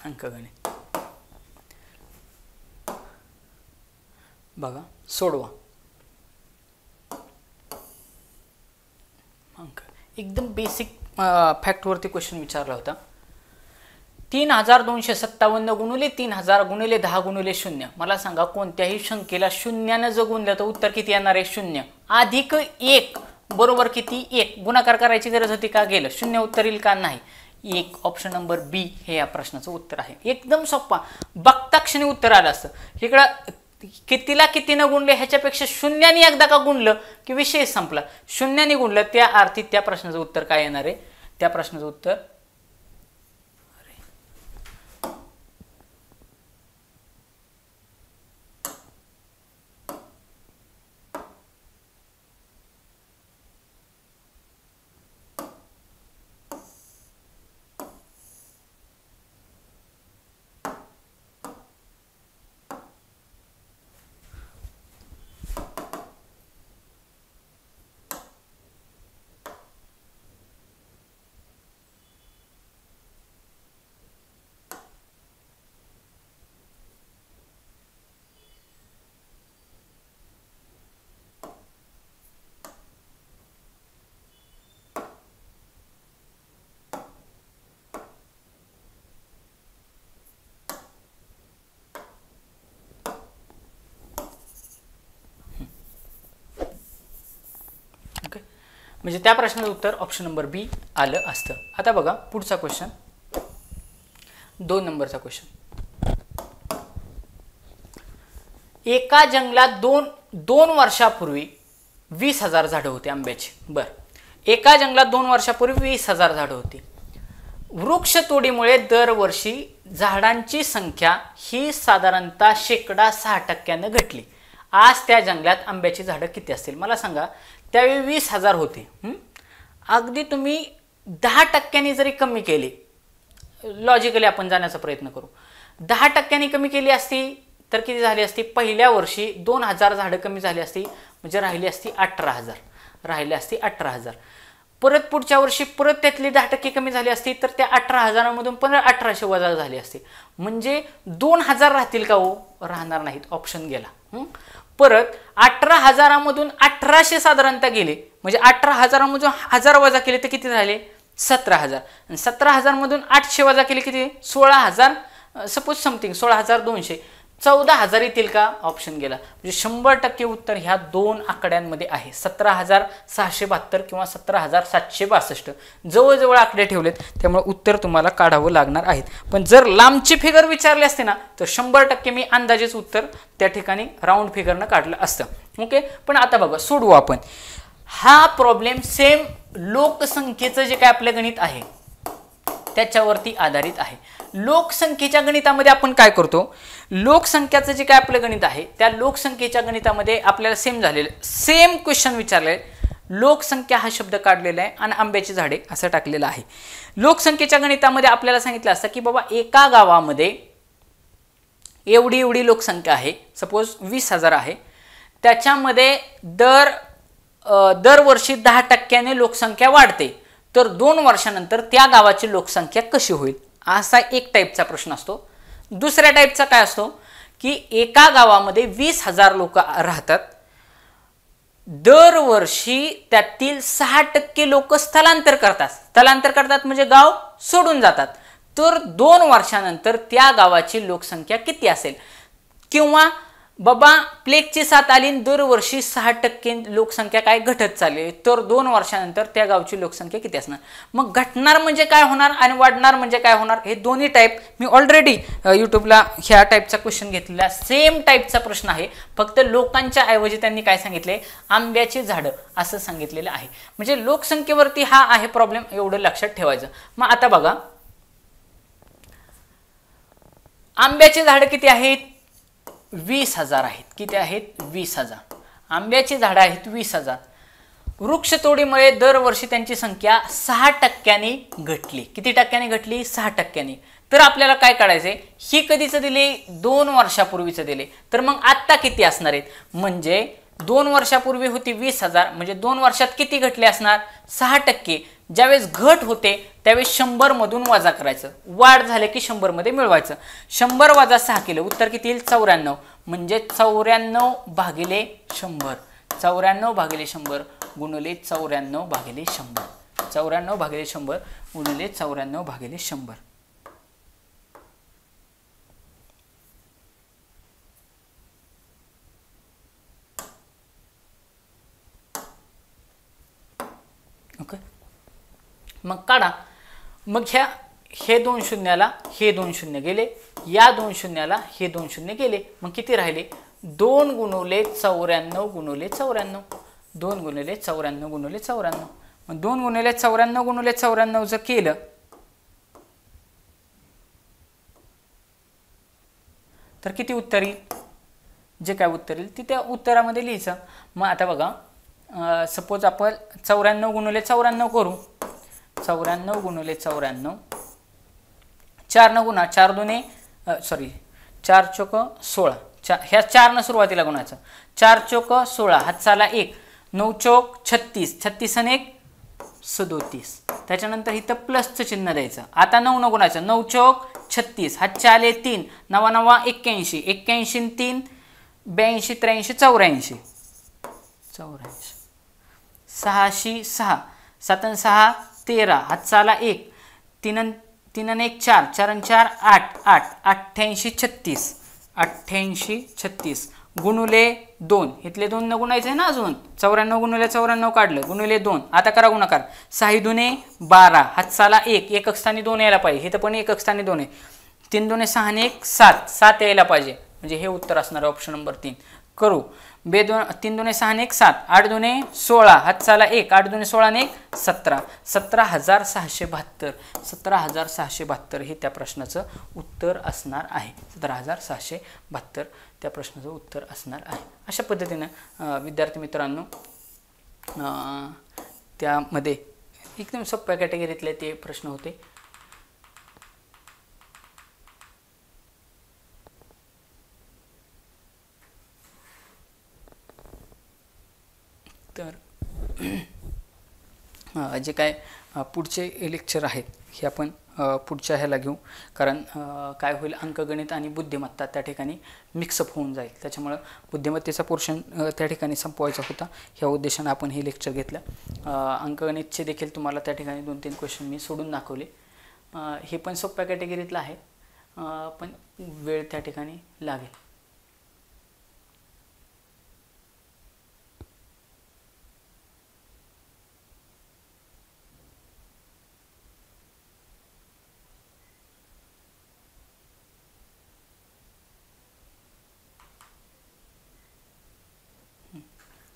अंकगणित बघा, सोडवा. एकदम बेसिक फॅक्टवरती क्वेश्चन विचारला होता. 3257 गुणिले 3000 गुणिले 10 गुणिले 0. मला सांगा कोणत्याही संख्येला शून्यानं जर गुणलं तर उत्तर किती येणार आहे? 0 अधिक 1 बरोबर किती? 1. गुणाकार करायची गरज होती का? गेलं. 0 उत्तर येईल का? नाही. 1. ऑप्शन नंबर बी हे या प्रश्नाचं उत्तर आहे. एकदम सोपा, बघता क्षणी उत्तर आलं असतं. इकडं कितीला कितीनं गुणले ह्याच्यापेक्षा शून्याने एकदा का गुणलं की विषय संपला. शून्याने गुणलं त्या अर्थी त्या प्रश्नाचं उत्तर काय येणार आहे? त्या प्रश्नाचं उत्तर म्हणजे त्या प्रश्नाचं उत्तर ऑप्शन नंबर बी आलं असतं. आता बघा पुढचा क्वेश्चन, 2 नंबरचा क्वेश्चन. एका जंगलात दोन वर्षापूर्वी 20,000 झाडं होती आंब्याची. बर, एका जंगलात 2 वर्षापूर्वी 20,000 झाडं होती. वृक्षतोडीमुळे दरवर्षी झाडांची संख्या ही साधारणतः 6% घटली. आज त्या जंगलात आंब्याची झाडं किती असतील? मला सांगा. त्यावेळी 20,000 होते. अगदी तुम्ही 10% जरी कमी केली, लॉजिकली आपण जाण्याचा प्रयत्न करू, 10% कमी केली असती तर किती झाली असती? पहिल्या वर्षी 2,000 झाडं कमी झाली असती, म्हणजे राहिली असती 18,000. परत पुढच्या वर्षी परत त्यातली 10% कमी झाली असती तर त्या 18,000मधून 1800 वजा झाली असती. म्हणजे 2,000 राहतील का हो? राहणार नाहीत. ऑप्शन गेला. परत 18,000मधून 1800 साधारणतः गेले, म्हणजे 18,000मधून 1000 वजा केले तर किती झाले? 17,000. आणि 17,000मधून 800 वजा केले किती? 16,000 सपोज समथिंग, 16,200. 14,000 येतील का? ऑप्शन गेला. म्हणजे 100% उत्तर ह्या 2 आकड्यांमध्ये आहे. 17,672 किंवा 17,762 जवळजवळ आकडे ठेवलेत, त्यामुळे उत्तर तुम्हाला काढावं लागणार आहेत. पण जर लांबची फिगर विचारली असते ना तर 100% मी अंदाजेच उत्तर त्या ठिकाणी राऊंड फिगरनं काढलं असतं. ओके. पण आता बघा, सोडवू आपण हा प्रॉब्लेम. सेम लोकसंख्येचं जे काय आपलं गणित आहे त्याच्यावरती आधारित आहे. लोकसंख्येच्या गणितामध्ये आपण काय करतो? लोकसंख्याचं जे काय आपलं गणित आहे त्या लोकसंख्येच्या गणितामध्ये आपल्याला सेम क्वेश्चन विचारले. लोकसंख्या हा शब्द काढलेला आहे आणि आंब्याची झाडे असं टाकलेलं आहे. लोकसंख्येच्या गणितामध्ये आपल्याला सांगितलं असतं की बाबा एका गावामध्ये एवढी लोकसंख्या आहे, सपोज 20,000 आहे. त्याच्यामध्ये दरवर्षी 10% लोकसंख्या वाढते, तर 2 वर्षानंतर त्या गावाची लोकसंख्या कशी होईल? असा एक टाईपचा प्रश्न असतो. दुसऱ्या टाईपचा काय असतो की एका गावामध्ये 20,000 लोक राहतात, दरवर्षी त्यातील 6% लोक स्थलांतर करतात म्हणजे गाव सोडून जातात. तर 2 वर्षानंतर त्या गावाची लोकसंख्या किती असेल? किंवा बाबा प्लेगची साथ आली, दरवर्षी 6% लोकसंख्या काय घटत चालली, तर 2 वर्षानंतर त्या गावची लोकसंख्या किती असणार? मग घटणार म्हणजे काय होणार आणि वाढणार म्हणजे काय होणार? हे दोन्ही टाईप मी ऑलरेडी यूट्यूबला ह्या टाईपचा क्वेश्चन घेतलेला. सेम टाईपचा प्रश्न आहे, फक्त लोकांच्या ऐवजी त्यांनी काय सांगितले? आंब्याची झाडं असं सांगितलेलं आहे. म्हणजे लोकसंख्येवरती हा आहे प्रॉब्लेम, एवढं लक्षात ठेवायचं. मग आता बघा, आंब्याची झाडं किती आहेत? 20,000 आहेत. किती आहेत? 20,000 आंब्याची झाडं आहेत. 20,000. वृक्षतोडीमुळे दरवर्षी त्यांची संख्या 6% घटली. किती टक्क्याने घटली? 6%. तर आपल्याला काय काढायचंय? ही कधीच दिले? 2 वर्षापूर्वीच दिले. तर मग आत्ता किती असणार आहेत? म्हणजे 2 वर्षापूर्वी होती 20,000, म्हणजे 2 वर्षात किती घटले असणार? 6%. ज्यावेळेस घट होते त्यावेळेस 100 मधून वजा करायचं, वाढ झाले की 100 मध्ये मिळवायचं. 100 वजा 6 केलं, उत्तर किती येईल? 94. म्हणजे 94 भागिले 100. 94 भागिले 100 गुणिले 94 भागिले 100. 94 भागिले 100 गुणिले 94 भागिले 100. ओके, मग काढा. मग हे 2 शून्याला हे 2 शून्य गेले, या 2 शून्याला हे 2 शून्य गेले. मग किती राहिले? 2 गुणुले 94 गुणुले 94. 2 गुणिले 94 गुणिले 94. मग 2 गुणिले 94 गुणिले 94 जर केलं तर किती उत्तर येईल? जे काय उत्तर येईल ते त्या उत्तरामध्ये लिहायचं. मग आता बघा, सपोज आपण 94 गुणिले 94 करू. 94 गुणिले 94, 4 न गुणा, 4 दुने 4 चोक 16, ह्या 4 न सुरुवातीला गुणायचं. 4 चोक 16, हातचाला 1, 9 चोक 36, 36 आणि 1 37. त्याच्यानंतर इथं प्लसचं चिन्ह द्यायचं. आता 9 न गुणायचं. 9 चोक 36, हातचे आले 3, 9 9 81, 81 3 82 83 84, 6 6, 7 6 13, हातचाला 1, 3 3 1 4, 4 4 8 8, 88 36, 88 36 गुणुले 2. इथले 2 न गुणायचे आहे ना अजून. 94 गुणुले 94 काढलं, गुणुले 2. आता करा गुणाकार. 6 दुने 12, हातचाला 1, एकक स्थानी 2 यायला पाहिजे. इथं पण एकक स्थानी 2 आहे. 3 दुने 6 आणि 1 7, 7 यायला पाहिजे. म्हणजे हे उत्तर असणार आहे ऑप्शन नंबर 3. करू. 3 दुने 6 आणि 1 7, 8 दुने 16, हातचाला 1, 8 दुने 16 आणि 1 17, 17672. 17672 हे त्या प्रश्नाचं उत्तर असणार आहे. 17672 त्या प्रश्नाचं उत्तर असणार आहे. अशा पद्धतीनं विद्यार्थी मित्रांनो त्यामध्ये एकदम सोप्या कॅटेगरीतले ते प्रश्न होते. तर जे काय पुढचे लेक्चर आहेत हे आपण पुढच्या ह्याला घेऊ. कारण काय होईल, अंकगणित आणि बुद्धिमत्ता त्या ठिकाणी मिक्सअप होऊन जाईल. त्याच्यामुळं बुद्धिमत्तेचा पोर्शन त्या ठिकाणी संपवायचा होता. ह्या उद्देशाने आपण हे लेक्चर घेतलं. अंकगणितचे देखील तुम्हाला त्या ठिकाणी 2-3 क्वेश्चन मी सोडून दाखवले. हे पण सोप्या कॅटेगरीतलं आहे, पण वेळ त्या ठिकाणी लागेल.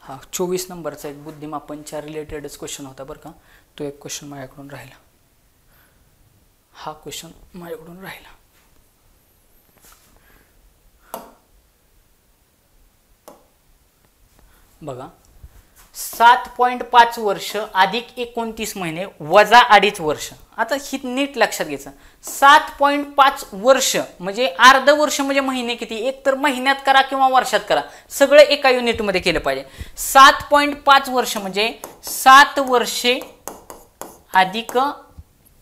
हा 24 नंबरचा एक बुद्धिमापनच्या रिलेटेडच क्वेश्चन होता बरं का. तो एक क्वेश्चन माझ्याकडून राहिला. हा क्वेश्चन माझ्याकडून राहिला. बघा, 7.5 वर्ष अधिक 29 महिने वजा 2.5 वर्ष. आता ही नीट लक्षात घ्यायचं. 7.5 वर्ष म्हणजे अर्ध वर्ष म्हणजे महिने किती? एक तर महिन्यात करा किंवा वर्षात करा, सगळं एका युनिटमध्ये केलं पाहिजे. 7.5 वर्ष म्हणजे 7 वर्षे अधिक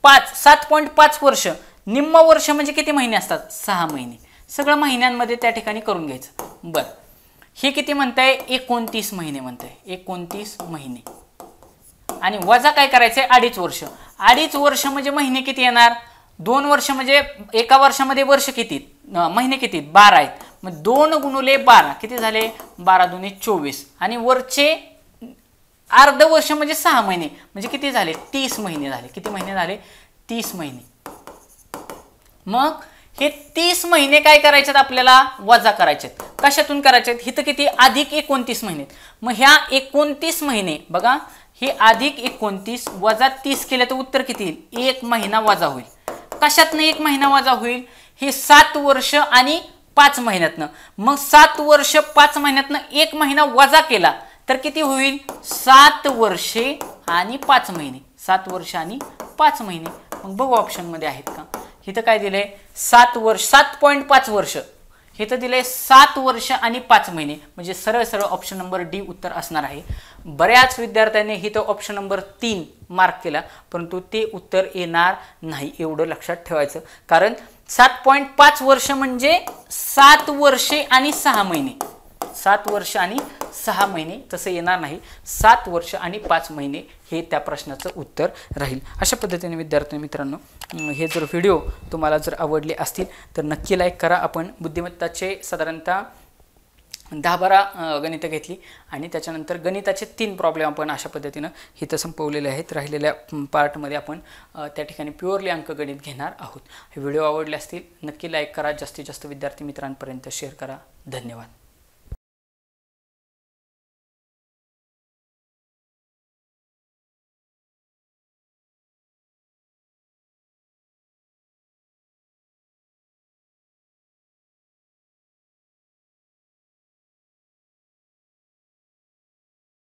5. 7.5 वर्ष. निम्म वर्ष म्हणजे किती महिने असतात? 6 महिने. सगळं महिन्यांमध्ये त्या ठिकाणी करून घ्यायचं. बरं, हे किती म्हणताय? 29 महिने म्हणताय. 29 महिने आणि वजा काय करायचंय? 2.5 वर्ष. 2.5 वर्ष म्हणजे महिने किती येणार? 2 वर्ष म्हणजे एका वर्षामध्ये वर्ष किती? महिने किती? 12 आहेत. मग 2 गुणुले 12 किती झाले? 12 दुने 24 आणि वरचे अर्ध वर्ष म्हणजे 6 महिने म्हणजे किती झाले? 30 महिने झाले. किती महिने झाले? 30 महिने. मग हे 30 महिने काय करायचे आपल्याला? वजा करायचे. कशातून करायचे? इथं किती? अधिक 29 महिने. मग ह्या 29 महिने बघा, हे अधिक 29 वजा 30 केलं तर उत्तर किती येईल? 1 महिना वजा होईल. कशातनं 1 महिना वजा होईल? हे 7 वर्ष आणि 5 महिन्यातनं. मग 7 वर्ष 5 महिन्यातनं 1 महिना वजा केला तर किती होईल? 7 वर्षे आणि 5 महिने. 7 वर्ष आणि 5 महिने. मग बघू ऑप्शनमध्ये आहेत का. इथं काय दिलंय? 7 वर्ष, 7.5 वर्ष. इथं दिलंय 7 वर्ष आणि 5 महिने. म्हणजे सरळ सरळ ऑप्शन नंबर डी उत्तर असणार आहे. बऱ्याच विद्यार्थ्यांनी इथं ऑप्शन नंबर 3 मार्क केला, परंतु ते उत्तर येणार नाही, एवढं लक्षात ठेवायचं. कारण 7.5 वर्ष म्हणजे 7 वर्षे आणि 6 महिने. 7 वर्ष आणि 6 महिने तसं येणार नाही. 7 वर्ष आणि 5 महिने हे त्या प्रश्नाचं उत्तर राहील. अशा पद्धतीने विद्यार्थी मित्रांनो, हे जर व्हिडिओ तुम्हाला जर आवडले असतील तर नक्की लाईक करा. आपण बुद्धिमत्ताचे साधारणतः 10-12 गणितं घेतली आणि त्याच्यानंतर गणिताचे 3 प्रॉब्लेम आपण अशा पद्धतीनं इथं संपवलेले आहेत. राहिलेल्या पार्टमध्ये आपण त्या ठिकाणी प्युअरली अंकगणित घेणार आहोत. हे व्हिडिओ आवडले असतील नक्की लाईक करा, जास्तीत जास्त विद्यार्थी मित्रांपर्यंत शेअर करा. धन्यवाद.